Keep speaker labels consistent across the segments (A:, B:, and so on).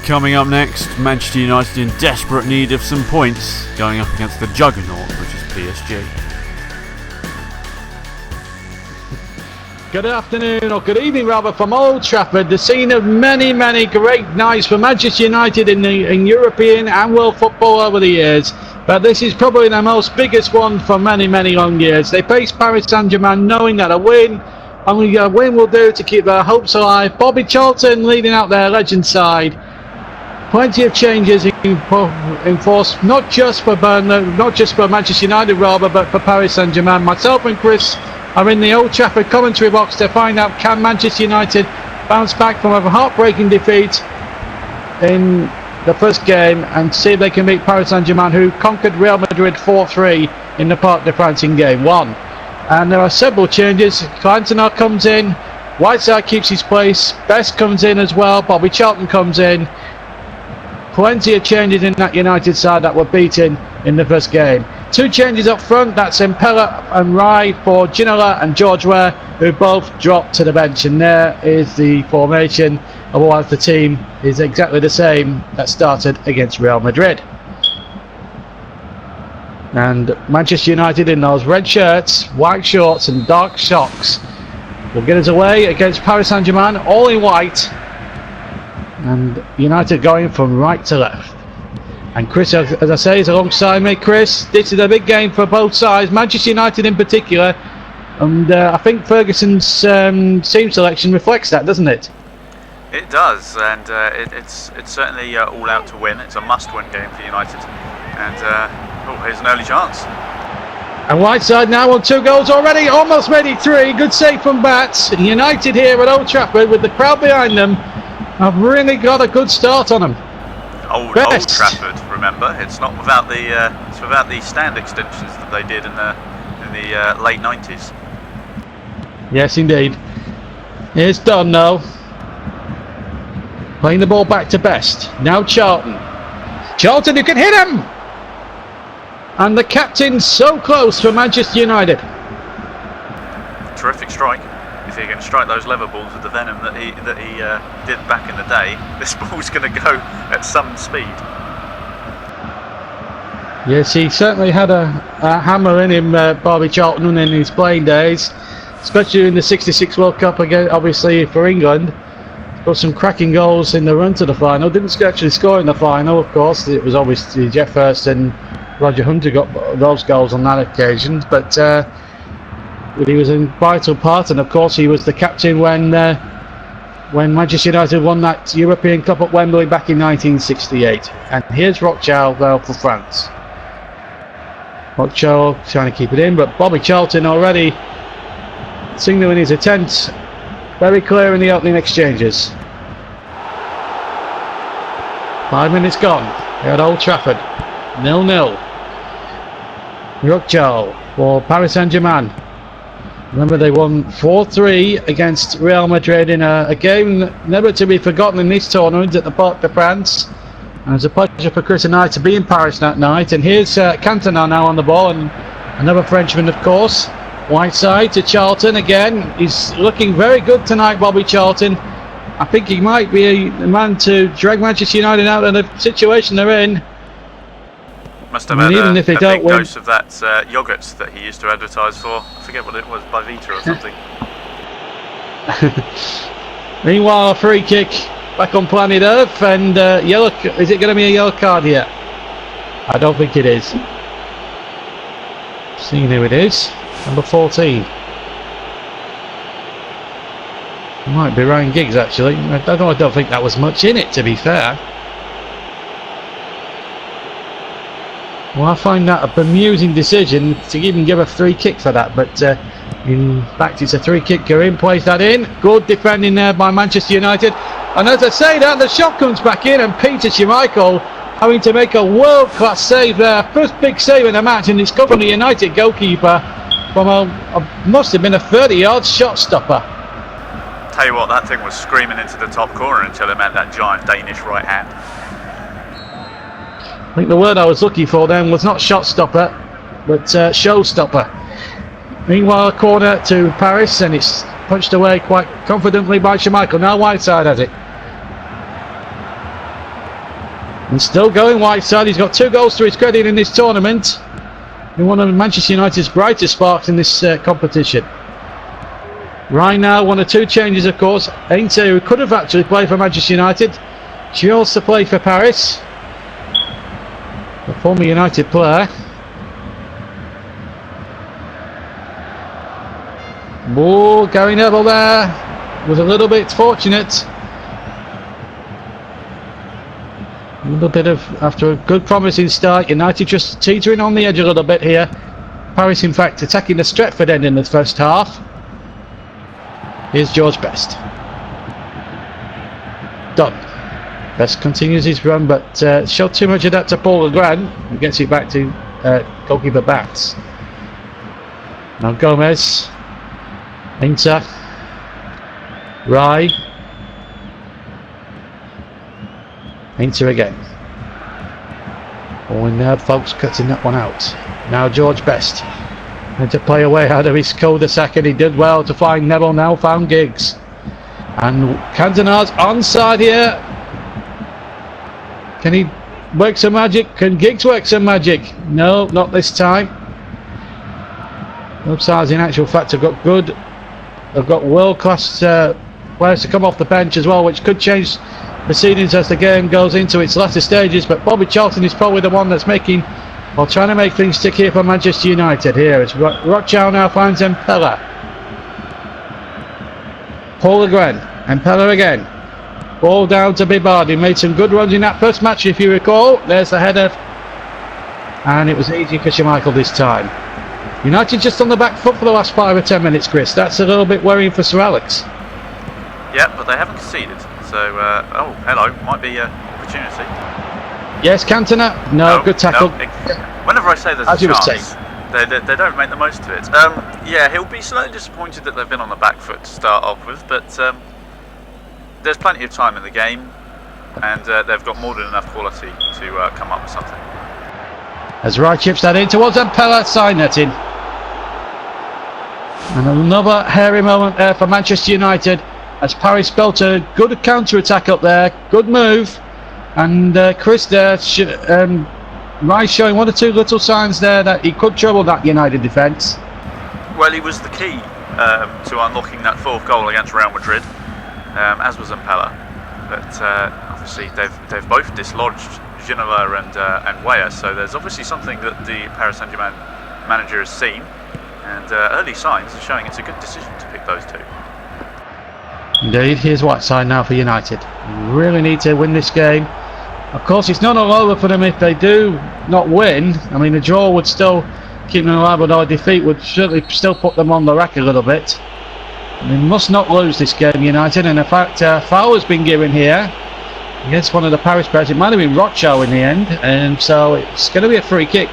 A: Coming up next, Manchester United in desperate need of some points, going up against the juggernaut, which is PSG.
B: Good afternoon, or good evening rather, from Old Trafford, the scene of many, many great nights for Manchester United in European and world football over the years. But this is probably the most biggest one for many, many long years. They face Paris Saint-Germain knowing that only a win will do to keep their hopes alive. Bobby Charlton leading out their legend side. Plenty of changes in force, not just for Manchester United rather, but for Paris Saint-Germain. Myself and Chris are in the Old Trafford commentary box to find out, can Manchester United bounce back from a heartbreaking defeat in the first game and see if they can beat Paris Saint-Germain, who conquered Real Madrid 4-3 in the Parc des Princes in game one. And there are several changes. Cantona comes in, Whiteside keeps his place, Best comes in as well, Bobby Charlton comes in. Plenty of changes in that United side that were beaten in the first game. Two changes up front, that's Impella and Rai for Ginola and George Ware, who both dropped to the bench. And there is the formation, otherwise the team is exactly the same that started against Real Madrid. And Manchester United in those red shirts, white shorts and dark socks will get us away against Paris Saint-Germain, all in white. And United going from right to left. And Chris, as I say, is alongside me. Chris, this is a big game for both sides, Manchester United in particular. And I think Ferguson's team selection reflects that, doesn't it?
C: It does, and it's certainly all out to win. It's a must-win game for United. And here's an early chance.
B: And Whiteside now on 2 goals already, almost made it 3. Good save from Bats. United here at Old Trafford with the crowd behind them. I've really got a good start on them.
C: Old Trafford, remember, it's not without the stand extensions that they did in the late 90s.
B: Yes, indeed. It's done now. Playing the ball back to Best. Now Charlton. Charlton, you can hit him. And the captain's so close for Manchester United.
C: Terrific strike. If he can strike those leather balls with the venom that he did back in the day, this ball's going to go at some speed.
B: Yes, he certainly had a hammer in him, Bobby Charlton, in his playing days, especially in the '66 World Cup, again, obviously for England. Got some cracking goals in the run to the final. Didn't actually score in the final, of course. It was obviously Jeff Hurst and Roger Hunter got those goals on that occasion, but he was a vital part, and of course he was the captain when Manchester United won that European Cup at Wembley back in 1968. And here's Rochal now for France. Rochal trying to keep it in, but Bobby Charlton already signaling his intent, very clear in the opening exchanges. 5 minutes gone here at Old Trafford, 0-0. Rochal for Paris Saint-Germain. Remember, they won 4-3 against Real Madrid in a game never to be forgotten in this tournament at the Parc des Princes. And it was a pleasure for Chris and I to be in Paris that night. And here's Cantona now on the ball, and another Frenchman, of course. Whiteside to Charlton again. He's looking very good tonight, Bobby Charlton. I think he might be the man to drag Manchester United out of the situation they're in.
C: Must have had a big dose of that yoghurt that he used to advertise for. I forget what it was, by Vita or something.
B: Meanwhile, a free kick back on planet Earth, and yellow. Is it going to be a yellow card here? I don't think it is. Seeing who it is, number 14. It might be Ryan Giggs actually. I don't think that was much in it, to be fair. Well, I find that a bemusing decision to even give a free kick for that, but in fact it's a free kick. Karim plays that in. Good defending there by Manchester United, and as I say that, the shot comes back in, and Peter Schmeichel having to make a world-class save there. First big save in the match, and it's come from the United goalkeeper from must have been a 30-yard shot stopper.
C: Tell you what, that thing was screaming into the top corner until it met that giant Danish right hand.
B: I think the word I was looking for then was not shot stopper, but show stopper. Meanwhile, a corner to Paris, and it's punched away quite confidently by Schmeichel. Now Whiteside has it. And still going Whiteside. He's got 2 goals to his credit in this tournament. In one of Manchester United's brightest sparks in this competition. Right now, 1 or 2 changes, of course. Ainsley, who could have actually played for Manchester United, chose to play for Paris. A former United player. Oh, Gary Neville there was a little bit fortunate. A little bit of, after a good promising start, United just teetering on the edge a little bit here. Paris, in fact, attacking the Stretford end in the first half. Here's George Best. Done. Best continues his run, but showed too much of that to Paul Legrand, who gets it back to goalkeeper Bats. Now Gomez. Inter. Rai. Inter again. Oh, and there, folks, cutting that one out. Now George Best. And to play away out of his cul-de-sac, and he did well to find Neville, now found Giggs. And Cantona's onside here. Can he work some magic? Can Giggs work some magic? No, not this time. Both sides in actual fact have got good, have got world-class players to come off the bench as well, which could change proceedings as the game goes into its latter stages. But Bobby Charlton is probably the one that's making, or trying to make things stick here for Manchester United. Here it's Rochow now finds Mpella. Paul Legrand, Mpella again. Ball down to Bibard, who made some good runs in that first match, if you recall. There's the header. And it was easy for Schmeichel this time. United just on the back foot for the last 5 or 10 minutes, Chris. That's a little bit worrying for Sir Alex.
C: Yeah, but they haven't conceded. So, oh, hello, might be an opportunity.
B: Yes, Cantona. No, good tackle.
C: No, whenever I say there's a chance, they don't make the most of it. Yeah, he'll be slightly disappointed that they've been on the back foot to start off with, but there's plenty of time in the game, and they've got more than enough quality to come up with something.
B: As Wright chips that in towards Mpella, side netting. And another hairy moment there for Manchester United as Paris built a good counter-attack up there, good move, and Chris there, Rice showing 1 or 2 little signs there that he could trouble that United defence.
C: Well, he was the key to unlocking that 4th goal against Real Madrid, as was Mpella. But obviously they've both dislodged Ginola and Weah, so there's obviously something that the Paris Saint-Germain manager has seen, and early signs are showing it's a good decision to pick those 2.
B: Indeed, here's Whiteside now for United. Really need to win this game. Of course, it's not all over for them if they do not win. I mean, a draw would still keep them alive, although a defeat would certainly still put them on the rack a little bit. They must not lose this game, United, and in fact, foul has been given here against one of the Paris players. It might have been Rochow in the end, and so it's going to be a free kick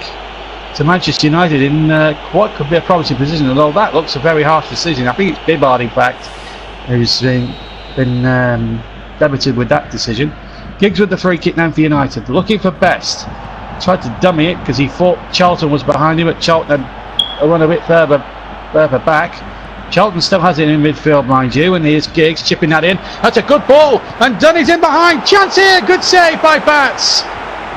B: to Manchester United in what could be a promising position, although that looks a very harsh decision. I think it's Bibard, in fact, who's been debited with that decision. Giggs with the free kick now for United, looking for Best. Tried to dummy it because he thought Charlton was behind him, but Charlton had run a bit further back. Charlton still has it in midfield, mind you, and here's Giggs chipping that in. That's a good ball, and Dunny's in behind. Chance here, good save by Bats.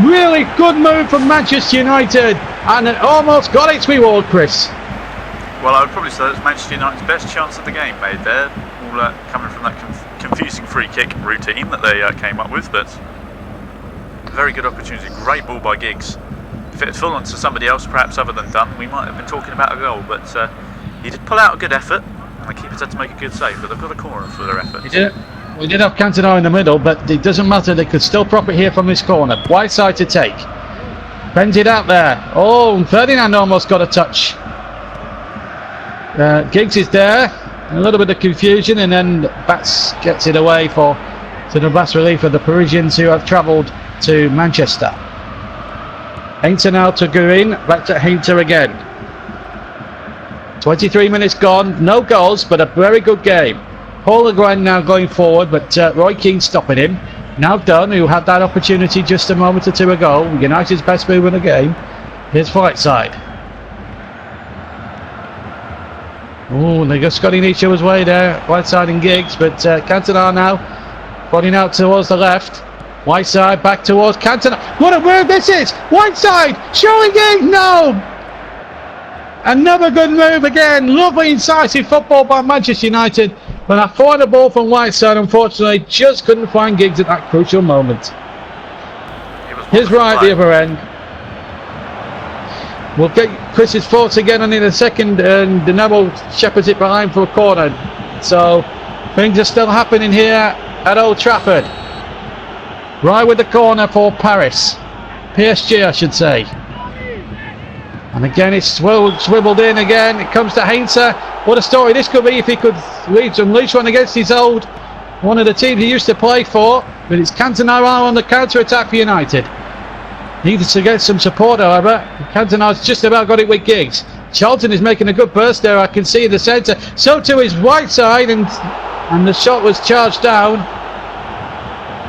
B: Really good move from Manchester United, and it almost got its reward, Chris.
C: Well, I would probably say that's Manchester United's best chance of the game made there, all coming from that confusing free kick routine that they came up with, but very good opportunity, great ball by Giggs. If it had fallen to somebody else, perhaps other than Dunn, we might have been talking about a goal, but he did pull out a good effort, and the keepers had to make a good save, but they've got a corner for their effort.
B: We did have Cantona in the middle, but it doesn't matter, they could still prop it here from this corner. Whiteside to take. Bends it out there. Oh, Ferdinand almost got a touch. Giggs is there, a little bit of confusion, and then Bats gets it away to the vast relief of the Parisians who have travelled to Manchester. Hainter now to Gurin, back to Hainter again. 23 minutes gone, no goals, but a very good game. Paul Legrand now going forward, but Roy Keane stopping him. Now Dunn, who had that opportunity just a moment or two ago, United's best move in the game. Here's Whiteside. Oh, they just got in each other's way there, Whiteside and Giggs, but Cantona now pointing out towards the left. Whiteside back towards Cantona. What a move this is! Whiteside showing it. No. Another good move again. Lovely incisive football by Manchester United. But I thought the ball from Whiteside, unfortunately, just couldn't find Giggs at that crucial moment. Here's right at the other end. We'll get Chris's thoughts again on in a second, and De Neville shepherds it behind for a corner. So things are still happening here at Old Trafford. Right with the corner for Paris. PSG, I should say. And again, it's swiveled in again. It comes to Heinze. What a story this could be if he could unleash one against his one of the teams he used to play for. But it's Cantona on the counter-attack for United. Needs to get some support, however. Cantona's just about got it with Giggs. Charlton is making a good burst there. I can see in the centre. So too is Whiteside, and the shot was charged down.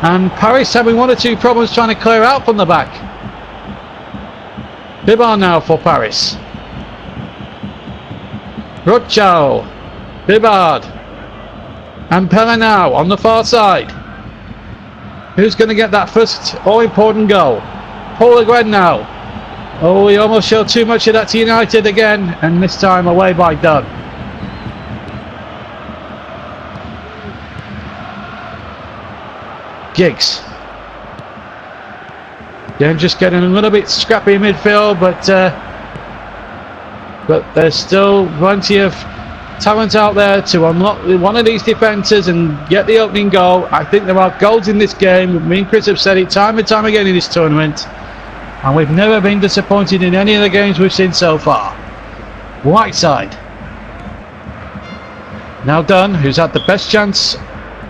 B: And Paris having one or two problems trying to clear out from the back. Bibard now for Paris. Rochao, Bibard, and Pella now on the far side. Who's going to get that first all-important goal? Paul Aguirre now. Oh, he almost showed too much of that to United again, and this time away by Dunn. Giggs. Again, just getting a little bit scrappy in midfield, but there's still plenty of talent out there to unlock one of these defences and get the opening goal. I think there are goals in this game. Me and Chris have said it time and time again in this tournament, and we've never been disappointed in any of the games we've seen so far. Whiteside. Now Dunn, who's had the best chance,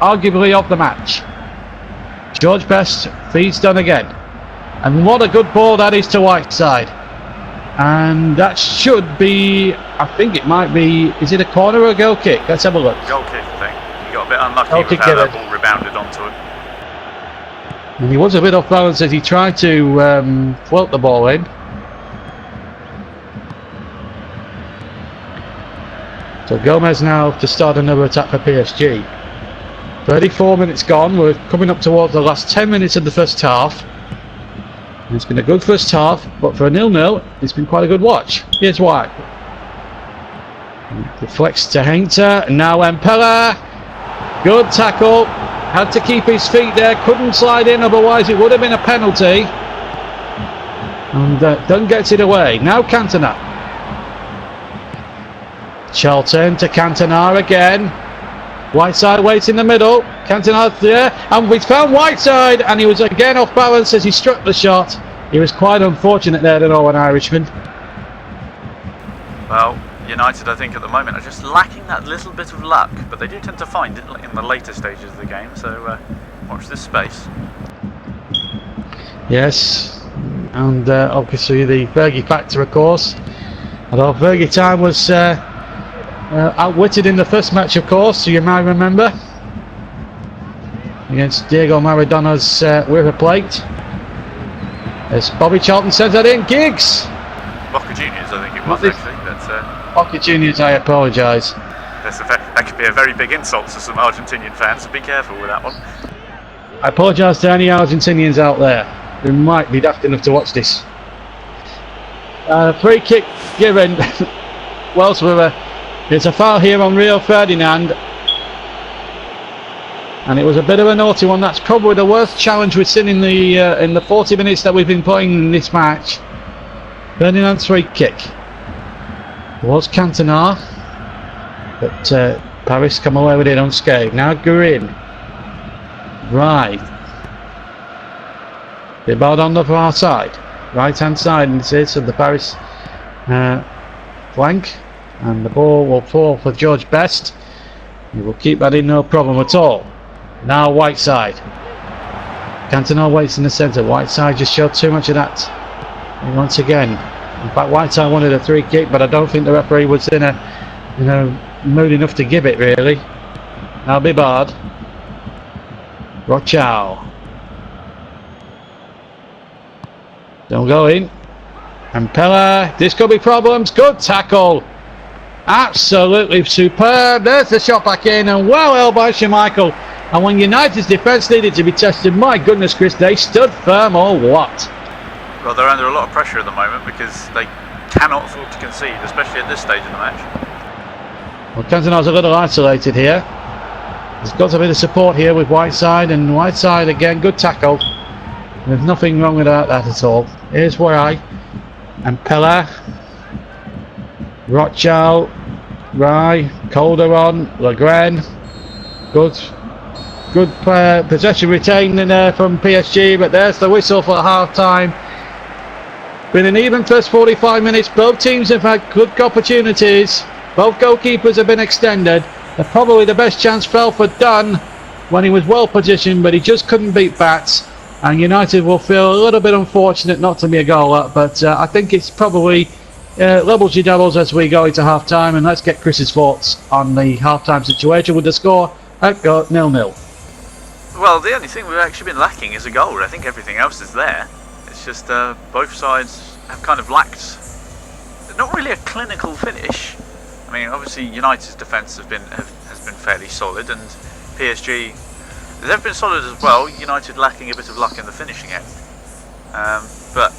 B: arguably, of the match. George Best feeds Dunn again. And what a good ball that is to Whiteside. And that should be, I think it might be, is it a corner or a goal kick? Let's have a look.
C: Goal kick, I think. He got a bit unlucky with how that ball rebounded onto him.
B: And he was a bit off balance as he tried to float the ball in. So Gomez now to start another attack for PSG. 34 minutes gone. We're coming up towards the last 10 minutes of the first half. And it's been a good first half, but for a 0-0, it's been quite a good watch. Here's why. Deflects to Heinze, and now Mpella. Good tackle. Had to keep his feet there, couldn't slide in, otherwise it would have been a penalty. And Dunn gets it away. Now Cantona. Charlton to Cantona again. Whiteside waits in the middle. Cantona's there, and we found Whiteside, and he was again off balance as he struck the shot. He was quite unfortunate there, the Northern Irishman.
C: Well, United, I think, at the moment are just lacking that little bit of luck, but they do tend to find it in the later stages of the game, so watch this space.
B: Yes, and obviously the Fergie factor, of course. Although Fergie time was outwitted in the first match, of course, so you might remember, against Diego Maradona's River Plate. As Bobby Charlton sends that in. Giggs!
C: Boca Juniors, I think it was, actually. But,
B: Boca Juniors, I apologise.
C: That could be a very big insult to some Argentinian fans, so be careful with that one.
B: I apologise to any Argentinians out there who might be daft enough to watch this. Free kick given. Welsh River. It's a foul here on Rio Ferdinand, and it was a bit of a naughty one. That's probably the worst challenge we've seen in the 40 minutes that we've been playing in this match. Ferdinand's free kick. It was Cantona, but Paris come away with it unscathed. Now Guerin. Right. Bibard on the far side, right hand side, and this is of the Paris flank. And the ball will fall for George Best. He will keep that in, no problem at all. Now Whiteside. Cantona waits in the centre. Whiteside just showed too much of that. And once again, in fact, Whiteside wanted a free kick, but I don't think the referee was in a mood enough to give it, really. Now Bibard. Rochao. Don't go in. And Pella. This could be problems. Good tackle. Absolutely superb. There's the shot back in, and well held by Schmeichel. And when United's defence needed to be tested, my goodness, Chris, they stood firm or what?
C: Well, they're under a lot of pressure at the moment because they cannot afford to concede, especially at this stage in the match.
B: Well, Cantona's a little isolated here. There's got a bit of support here with Whiteside, and Whiteside again, good tackle. There's nothing wrong with that at all. Here's Warai and Pella, Rothschild, Rai, Calderon, Legren. Good possession retained in there from PSG, but there's the whistle for half time. Been an even first 45 minutes. Both teams have had good opportunities. Both goalkeepers have been extended. Probably the best chance fell for Dunn when he was well positioned, but he just couldn't beat Bats. And United will feel a little bit unfortunate not to be a goal up, but I think it's probably levels your doubles as we go into half time. And let's get Chris's thoughts on the half time situation with the score at 0-0.
C: Well, the only thing we've actually been lacking is a goal. I think everything else is there. It's just both sides have kind of lacked, not really a clinical finish. I mean, obviously United's defence has been fairly solid, and PSG, they've been solid as well. United lacking a bit of luck in the finishing end. But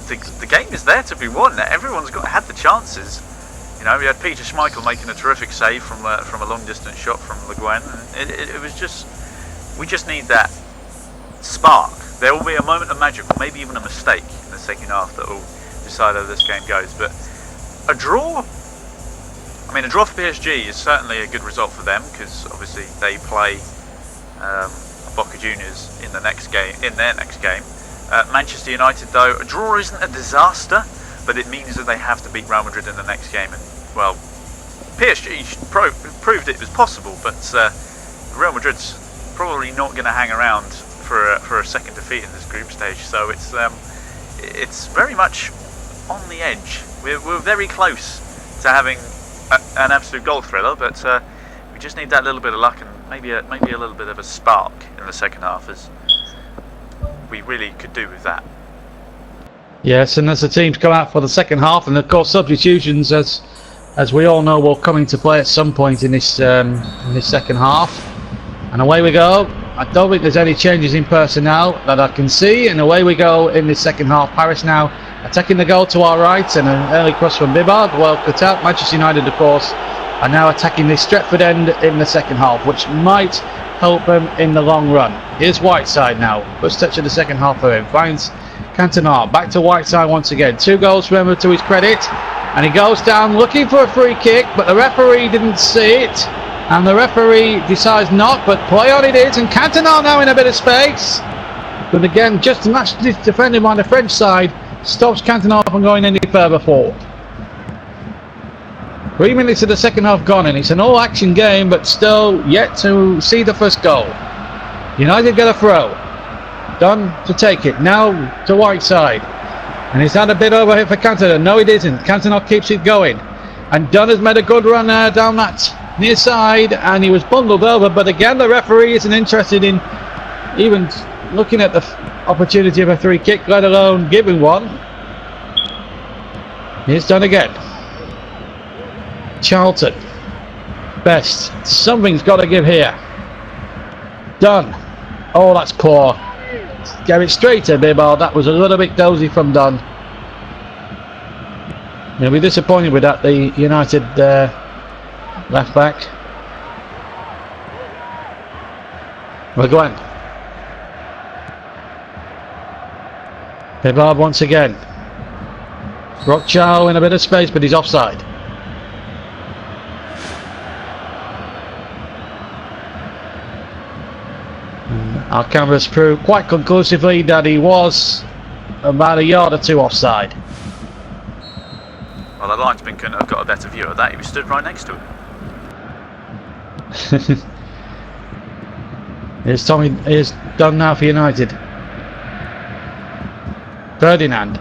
C: the game is there to be won. Everyone's had the chances. You know, we had Peter Schmeichel making a terrific save from a long distance shot from Le Guen. It was just, we just need that spark. There will be a moment of magic, or maybe even a mistake in the second half that will decide how this game goes. But a draw for PSG is certainly a good result for them, because obviously they play Boca Juniors in their next game. Manchester United, though, a draw isn't a disaster, but it means that they have to beat Real Madrid in the next game. And well, PSG proved it was possible, but Real Madrid's probably not going to hang around for a second defeat in this group stage. So it's very much on the edge. We're very close to having an absolute goal thriller, but we just need that little bit of luck and maybe a little bit of a spark in the second half, as we really could do with that.
B: Yes, and as the teams come out for the second half, and of course substitutions, as we all know, will come into play at some point in this second half. And away we go. I don't think there's any changes in personnel that I can see, and away we go in the second half. Paris now attacking the goal to our right, and an early cross from Bibard, well cut out. Manchester United, of course, are now attacking the Stretford end in the second half, which might help them in the long run. Here's Whiteside now. First touch of the second half for him. Finds Cantona. Back to Whiteside once again. 2 goals for him to his credit. And he goes down looking for a free kick, but the referee didn't see it. And the referee decides not, but play on it is. And Cantona now in a bit of space. But again, just matched defended by the French side. Stops Cantona from going any further forward. 3 minutes of the second half gone, and it's an all-action game, but still yet to see the first goal. United get a throw. Dunn to take it. Now to Whiteside. And he's had a bit over here for Cantona. No, it isn't. Cantona keeps it going. And Dunn has made a good run down that near side, and he was bundled over. But again, the referee isn't interested in even looking at the opportunity of a free kick, let alone giving one. Here's Dunn again. Charlton. Best. Something's got to give here. Dunn. Oh, that's poor. Gave it straight to Bibard. That was a little bit dozy from Dunn. He'll be disappointed with that, the United left back. Le Guen. Bibard once again. Rothschild in a bit of space, but he's offside. Our cameras prove quite conclusively that he was about a yard or two offside.
C: Well, the linesman couldn't have got a better view of that. He was stood right next to him.
B: Here's Tommy. Here's Dunn now for United. Ferdinand.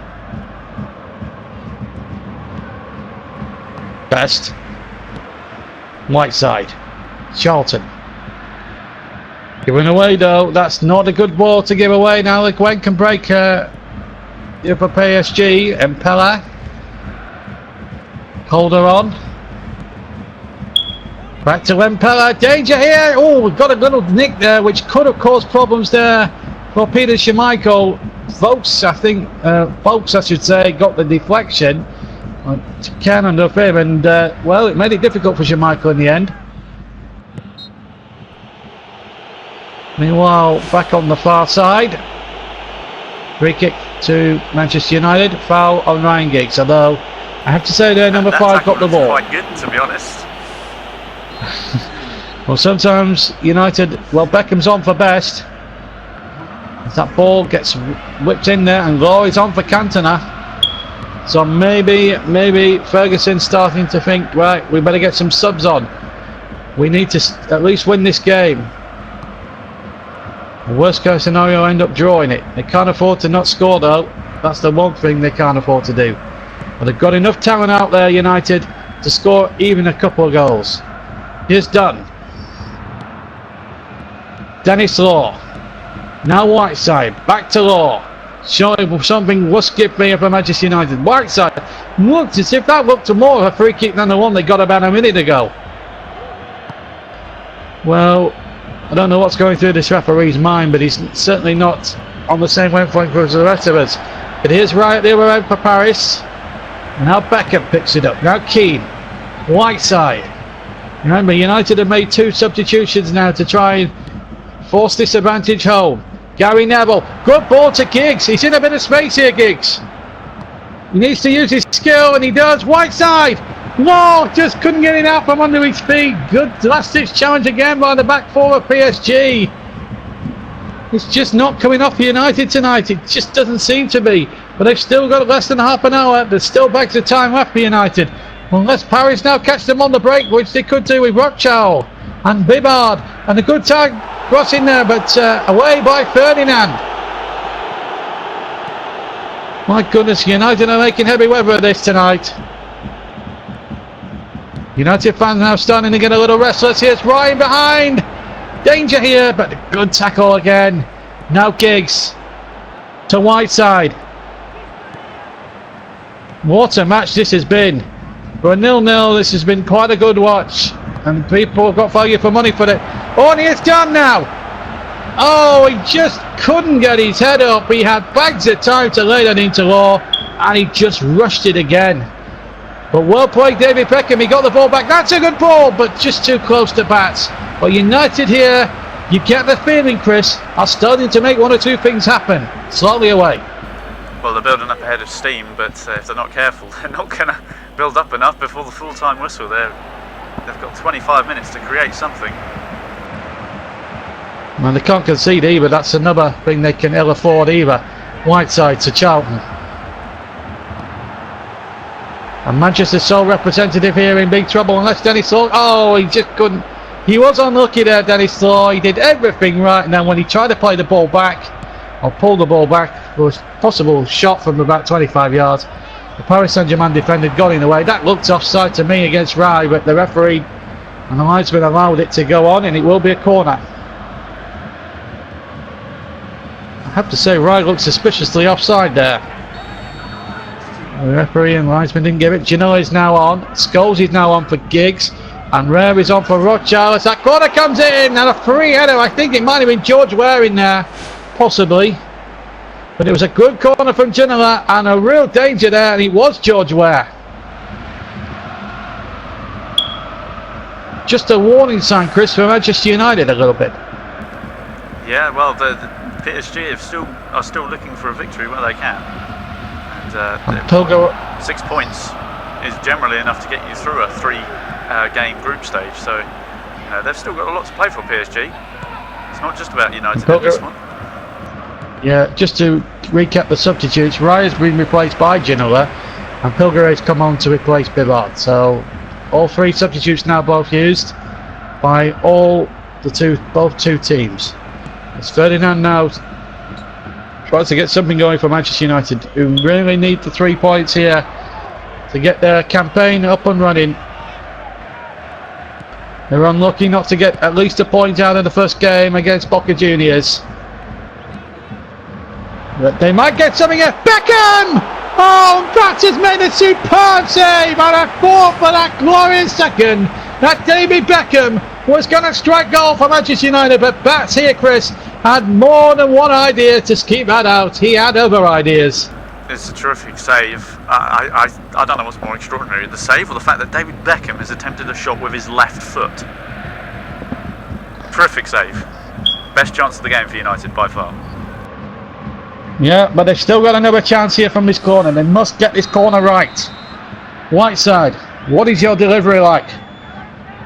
B: Best. Whiteside. Charlton. Giving away though, that's not a good ball to give away. Now Le Guen can break for PSG. And Pella. Calderon. Back to Lempella, danger here. Oh, we've got a little nick there, which could have caused problems there for Peter Schmeichel. Folks, I think, I should say, got the deflection. Cannon of him, and well, it made it difficult for Schmeichel in the end. Meanwhile, back on the far side, free kick to Manchester United. Foul on Ryan Giggs, although I have to say there, number 5 got the ball.
C: Quite good, to be honest.
B: Well, sometimes United, well, Beckham's on for best. As that ball gets whipped in there, and Glory's on for Cantona. So maybe Ferguson's starting to think, right, we better get some subs on. We need to at least win this game. The worst case scenario, end up drawing it. They can't afford to not score though. That's the one thing they can't afford to do. But they've got enough talent out there, United, to score even a couple of goals. Here's Dunn. Dennis Law. Now Whiteside. Back to Law. Showing something must give me for Manchester United. Whiteside looked as if that looked more of a free kick than the one they got about a minute ago. Well, I don't know what's going through this referee's mind, but he's certainly not on the same wavelength as the rest of us. But here's right at the other end for Paris. Now Beckham picks it up. Now Keane. Whiteside. Remember, United have made 2 substitutions now to try and force this advantage home. Gary Neville. Good ball to Giggs. He's in a bit of space here, Giggs. He needs to use his skill, and he does. Whiteside. No, just couldn't get it out from under his feet. Good last-ditch challenge again by the back 4 of PSG. It's just not coming off for United tonight. It just doesn't seem to be. But they've still got less than half an hour. There's still back to time left for United. Unless Paris now catch them on the break, which they could do with Rochal and Bibard. And a good tag cross in there, but away by Ferdinand. My goodness, United are making heavy weather of this tonight. United fans now starting to get a little restless. Here's Ryan behind. Danger here, but a good tackle again. Now Giggs to Whiteside. What a match this has been. For a 0-0, this has been quite a good watch. And people have got value for money for it. Oh, and it's done now. Oh, he just couldn't get his head up. He had bags of time to lay that into Law, and he just rushed it again. But well played, David Beckham. He got the ball back. That's a good ball, but just too close to bats. But United here, you get the feeling, Chris, are starting to make 1 or 2 things happen. Slowly away.
C: Well, they're building up a head of steam, but if they're not careful, they're not going to build up enough before the full-time whistle. They've got 25 minutes to create something.
B: Well, they can't concede either. That's another thing they can ill afford either. Whiteside to Charlton. And Manchester's sole representative here in big trouble unless Dennis Law. Oh, he just couldn't. He was unlucky there, Dennis Law. He did everything right, and then when he tried to play the ball back, or pull the ball back, there was a possible shot from about 25 yards. The Paris Saint-Germain defender got in the way. That looked offside to me against Rai, but the referee and the linesman allowed it to go on, and it will be a corner. I have to say, Rai looked suspiciously offside there. The referee and linesman didn't give it. Ginola is now on. Scholes is now on for Giggs. And Rare is on for Rothschild. As that corner comes in, and a free header. I think it might have been George Ware in there, possibly. But it was a good corner from Ginola, and a real danger there, and it was George Ware. Just a warning sign, Chris, for Manchester United a little bit.
C: Yeah, well, the PSG are still looking for a victory where they can. And 6 points is generally enough to get you through a 3-game group stage. So, you know, they've still got a lot to play for, PSG. It's not just about United in this one.
B: Yeah, just to recap the substitutes, Raya's been replaced by Ginola, and Pilgare's come on to replace Bivard. So, all 3 substitutes now both used by both two teams. It's Ferdinand now tries to get something going for Manchester United, who really need the 3 points here to get their campaign up and running. They're unlucky not to get at least a point out of the first game against Boca Juniors. But they might get something here. Beckham! Oh, that has made a superb save, and a 4 for that glorious second. that David Beckham was going to strike goal for Manchester United, but Bats here, Chris, had more than one idea to keep that out. He had other ideas.
C: It's a terrific save. I don't know what's more extraordinary, the save or the fact that David Beckham has attempted a shot with his left foot. Terrific save. Best chance of the game for United by far.
B: Yeah, but they've still got another chance here from this corner. They must get this corner right. Whiteside, what is your delivery like?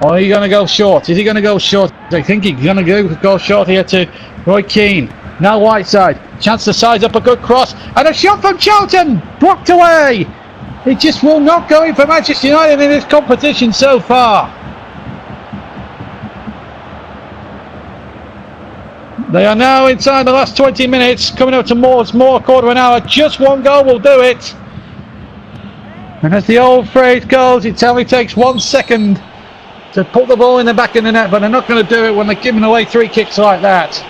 B: Or are you going to go short? Is he going to go short? I think he's going to go short here to Roy Keane. Now Whiteside, chance to size up a good cross. And a shot from Charlton, blocked away. He just will not go in for Manchester United in this competition so far. They are now inside the last 20 minutes, coming up towards more quarter of an hour. Just one goal will do it. And as the old phrase goes, it only takes 1 second to put the ball in the back of the net, but they're not going to do it when they're giving away 3 kicks like that.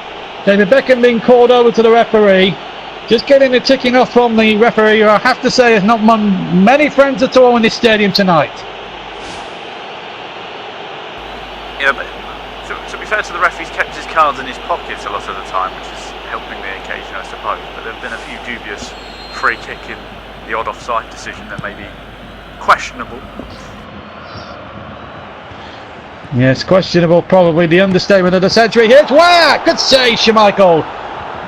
B: David Beckham being called over to the referee. Just getting the ticking off from the referee, who I have to say has not many friends at all in this stadium tonight.
C: Yeah, but to be fair to the referee, he's kept his cards in his pockets a lot of the time, which is helping the occasion, I suppose. But there have been a few dubious free kick in the odd offside decision that may be questionable.
B: Yes, questionable, probably the understatement of the century. Here's Ware! Good save, Schmeichel.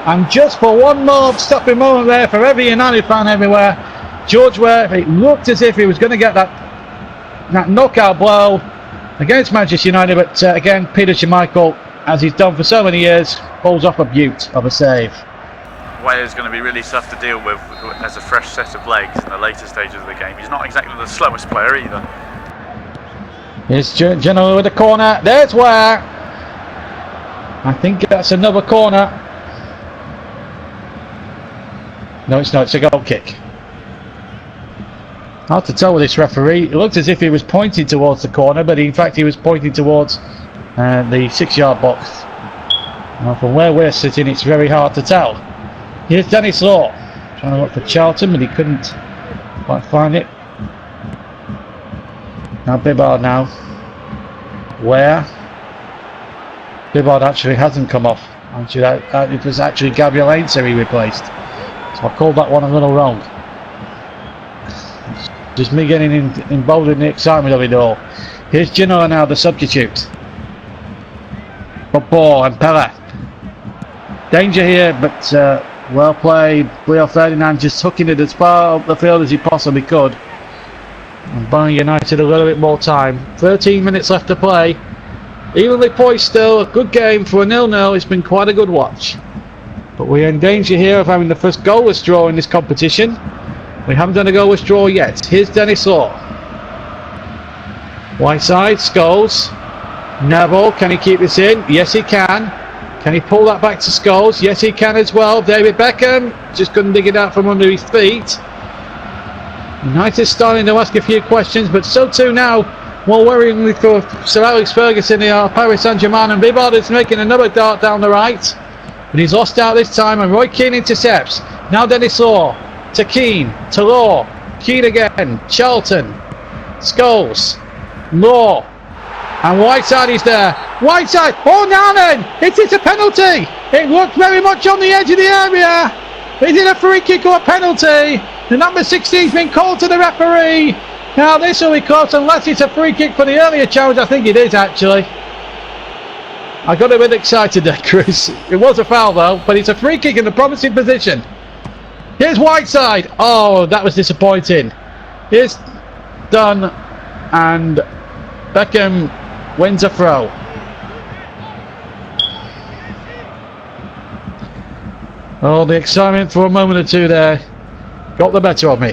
B: And just for one more stopping moment there for every United fan everywhere, George Ware, it looked as if he was going to get that knockout blow against Manchester United, but again, Peter Schmeichel, as he's done for so many years, pulls off a beaut of a save.
C: Ware's going to be really tough to deal with as a fresh set of legs in the later stages of the game. He's not exactly the slowest player either.
B: Here's Genoa with the corner. There's Ware. I think that's another corner. No, it's not. It's a goal kick. Hard to tell with this referee. It looked as if he was pointing towards the corner, but in fact he was pointing towards the 6-yard box. Now from where we're sitting, it's very hard to tell. Here's Dennis Law, trying to look for Charlton, but he couldn't quite find it. Now Bibbard now. Where? Bibbard actually hasn't come off. Actually, it was actually Gabriel Ainser he replaced. So I called that one a little wrong. Just me getting involved in the excitement of it all. Here's Genoa now, the substitute. Bobo and Pella. Danger here, but well played. Leo Ferdinand just hooking it as far up the field as he possibly could. And buying United a little bit more time. 13 minutes left to play. Evenly poised still. A good game for a 0-0. It's been quite a good watch. But we're in danger here of having the first goalless draw in this competition. We haven't done a goalless draw yet. Here's Dennis Law. Whiteside, Scholes. Neville, can he keep this in? Yes, he can. Can he pull that back to Scholes? Yes, he can as well. David Beckham just couldn't dig it out from under his feet. United starting to ask a few questions, but so too now, more worryingly for Sir Alex Ferguson here, Paris Saint-Germain, and Bibbard is making another dart down the right. But he's lost out this time, and Roy Keane intercepts. Now Dennis Law to Keane, to Law, Keane again, Charlton, Scholes, Law, and Whiteside is there. Whiteside, oh now then, it is a penalty. It looked very much on the edge of the area. Is it a free kick or a penalty? The number 16's been called to the referee. Now this will be close unless it's a free kick for the earlier challenge. I think it is actually. I got a bit excited there, Chris. It was a foul though, but it's a free kick in a promising position. Here's Whiteside. Oh, that was disappointing. Here's Dunn, and Beckham wins a throw. Oh, the excitement for a moment or two there got the better of me.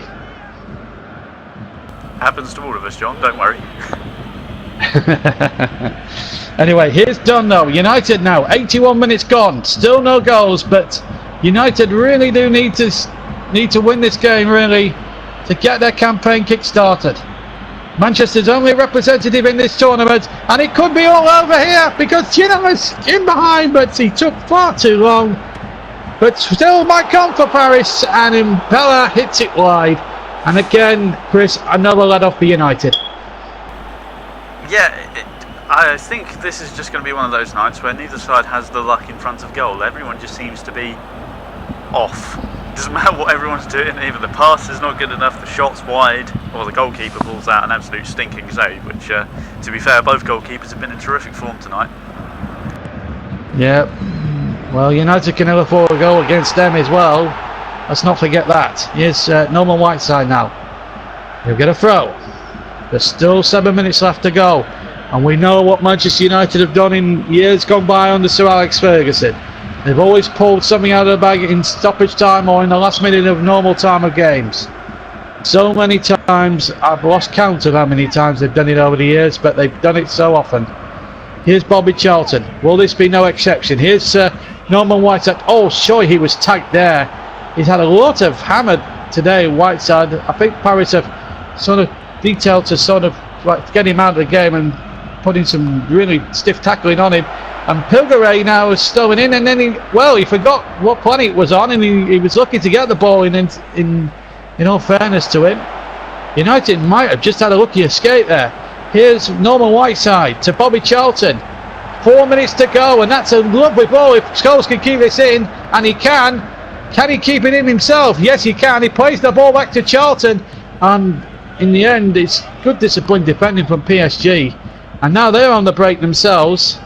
C: Happens to all of us, John, don't worry.
B: Anyway, here's Dunn though. United now, 81 minutes gone, still no goals, but United really do need to win this game really to get their campaign kick-started. Manchester's only representative in this tournament, and it could be all over here because Gino's in behind, but he took far too long. But still might come for Paris, and Impella hits it wide. And again, Chris, another let off for United.
C: Yeah, I think this is just going to be one of those nights where neither side has the luck in front of goal. Everyone just seems to be off. It doesn't matter what everyone's doing, either the pass is not good enough, the shot's wide, or the goalkeeper pulls out an absolute stinking save, which, to be fair, both goalkeepers have been in terrific form tonight.
B: Yeah, well, United can never afford a goal against them as well. Let's not forget that. Here's Norman Whiteside now. He'll get a throw. There's still 7 minutes left to go. And we know what Manchester United have done in years gone by under Sir Alex Ferguson. They've always pulled something out of the bag in stoppage time or in the last minute of normal time of games. So many times, I've lost count of how many times they've done it over the years, but they've done it so often. Here's Bobby Charlton. Will this be no exception? Here's Norman Whiteside. Oh, sure, he was tagged there. He's had a lot of hammered today, Whiteside. I think Paris have sort of detailed to sort of like get him out of the game and putting some really stiff tackling on him. And Pilgaray now is stolen in, and then he forgot what planet it was on, and he was lucky to get the ball in all fairness to him. United might have just had a lucky escape there. Here's Norman Whiteside to Bobby Charlton. 4 minutes to go, and that's a lovely ball. If Scholes can keep this in, and he can he keep it in himself? Yes, he can. He plays the ball back to Charlton, and in the end, it's good discipline defending from PSG. And now they're on the break themselves.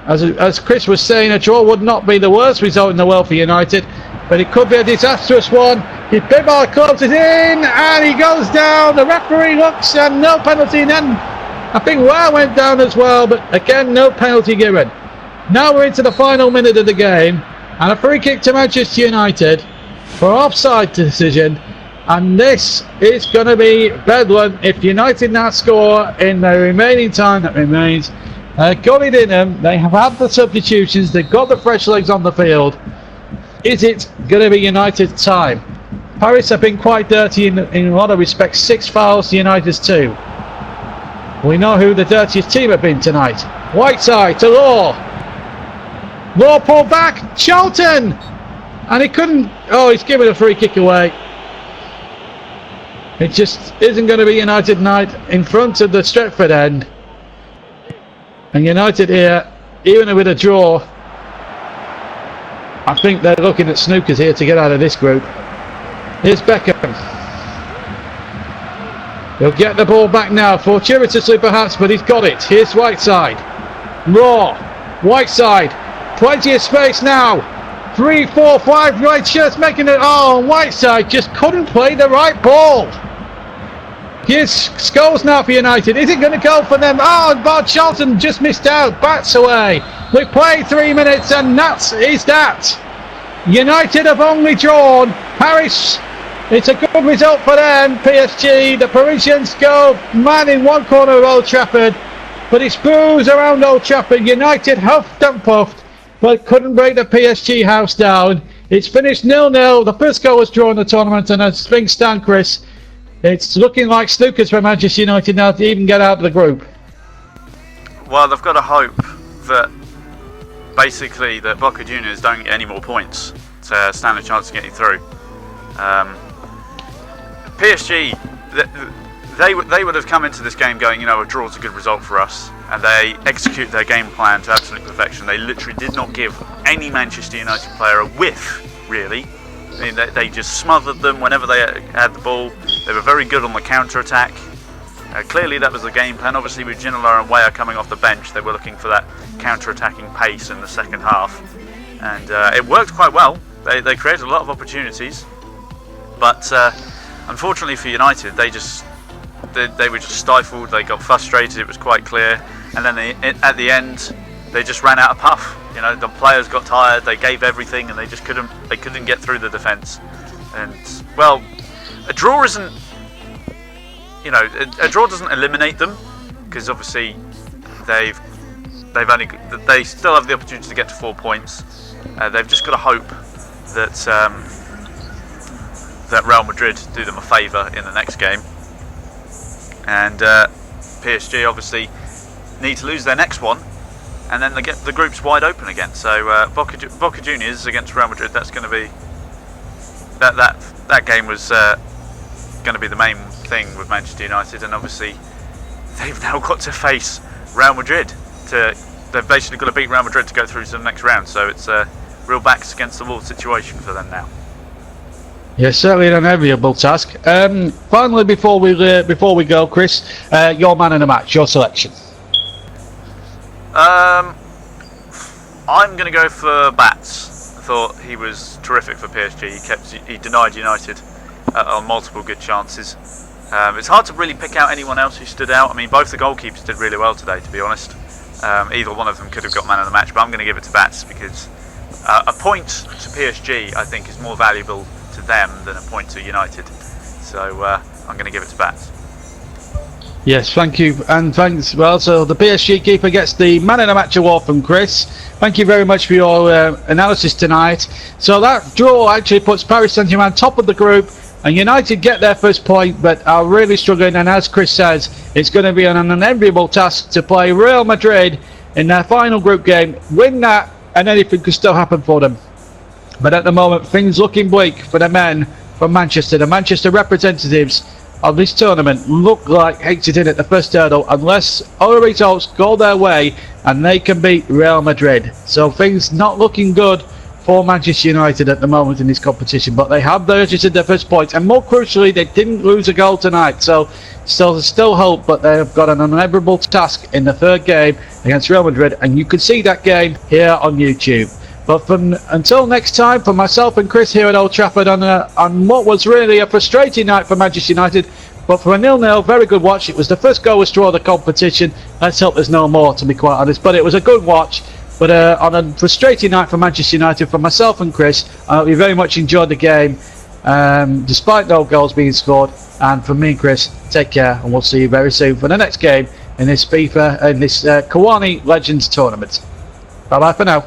B: As Chris was saying, a draw would not be the worst result in the world for United, but it could be a disastrous one. His big ball closes in, and he goes down. The referee looks, and no penalty. And then I think Ware went down as well, but again, no penalty given. Now we're into the final minute of the game, and a free kick to Manchester United for offside decision. And this is going to be bedlam if United now score in the remaining time that remains. Got it in them. They have had the substitutions. They've got the fresh legs on the field. Is it going to be United's time? Paris have been quite dirty in a lot of respects. 6 fouls to United's 2. We know who the dirtiest team have been tonight. Whiteside to Law. Law pulled back. Charlton! And he couldn't... Oh, he's given a free kick away. It just isn't going to be United night in front of the Stretford end. And United here, even with a draw, I think they're looking at snookers here to get out of this group. Here's Beckham. He'll get the ball back now, fortuitously perhaps, but he's got it. Here's Whiteside. Raw. Whiteside. Plenty of space now. 3, 4, 5 right shirts making it. Oh, Whiteside just couldn't play the right ball. Here's Scholes now for United. Is it going to go for them? Oh, Bart Charlton just missed out. Bats away. We've played 3 minutes, and is that. United have only drawn. Paris, it's a good result for them. PSG, the Parisians go man in one corner of Old Trafford, but it's boos around Old Trafford. United huffed and puffed, but couldn't break the PSG house down. It's finished 0-0. The first goal was drawn in the tournament, and as things stand, Chris, it's looking like snookers for Manchester United now to even get out of the group.
C: Well, they've got to hope that basically that Boca Juniors don't get any more points to stand a chance of getting through. PSG, they would have come into this game going, a draw's a good result for us, and they execute their game plan to absolute perfection. They literally did not give any Manchester United player a whiff, really. I mean, they just smothered them whenever they had the ball. They were very good on the counter-attack. Clearly that was the game plan. Obviously with Ginola and Weah coming off the bench, they were looking for that counter-attacking pace in the second half. And it worked quite well. They created a lot of opportunities. But unfortunately for United, they were just stifled. They got frustrated, it was quite clear. And then at the end, they just ran out of puff. The players got tired, they gave everything, and they just couldn't get through the defence. And well, a draw isn't, a draw doesn't eliminate them, because obviously they still have the opportunity to get to 4 points. They've just got to hope that Real Madrid do them a favour in the next game, and PSG obviously need to lose their next one, and then they get the group's wide open again. So Boca Juniors against Real Madrid, that's going to be that game was going to be the main thing with Manchester United, and obviously they've now got to face Real Madrid. They've basically got to beat Real Madrid to go through to the next round, so it's a real backs against the wall situation for them now.
B: Yeah, certainly an unenviable task. Finally, before we go, Chris, your man in the match, your selection.
C: I'm going to go for Bats. I thought he was terrific for PSG. He denied United on multiple good chances. It's hard to really pick out anyone else who stood out. I mean, both the goalkeepers did really well today, to be honest. Either one of them could have got man of the match, but I'm going to give it to Bats because a point to PSG, I think, is more valuable to them than a point to United. So I'm going to give it to Bats.
B: Yes, thank you, and thanks. Well, so the PSG keeper gets the man of the match award from Chris. Thank you very much for your analysis tonight. So that draw actually puts Paris Saint-Germain top of the group, and United get their first point, but are really struggling. And as Chris says, it's going to be an unenviable task to play Real Madrid in their final group game. Win that, and anything could still happen for them. But at the moment, things looking bleak for the men from Manchester. The Manchester representatives of this tournament look like exiting at the first hurdle unless other results go their way and they can beat Real Madrid. So things not looking good for Manchester United at the moment in this competition, but they have registered their first points, and more crucially, they didn't lose a goal tonight. So there's still hope, but they've got an unenviable task in the third game against Real Madrid, and you can see that game here on YouTube. But until next time, for myself and Chris here at Old Trafford on what was really a frustrating night for Manchester United, but for a 0-0, very good watch. It was the first goalless draw of the competition. Let's hope there's no more, to be quite honest. But it was a good watch. But on a frustrating night for Manchester United, for myself and Chris, we very much enjoyed the game, despite no goals being scored. And for me and Chris, take care, and we'll see you very soon for the next game in this Kawani Legends tournament. Bye bye for now.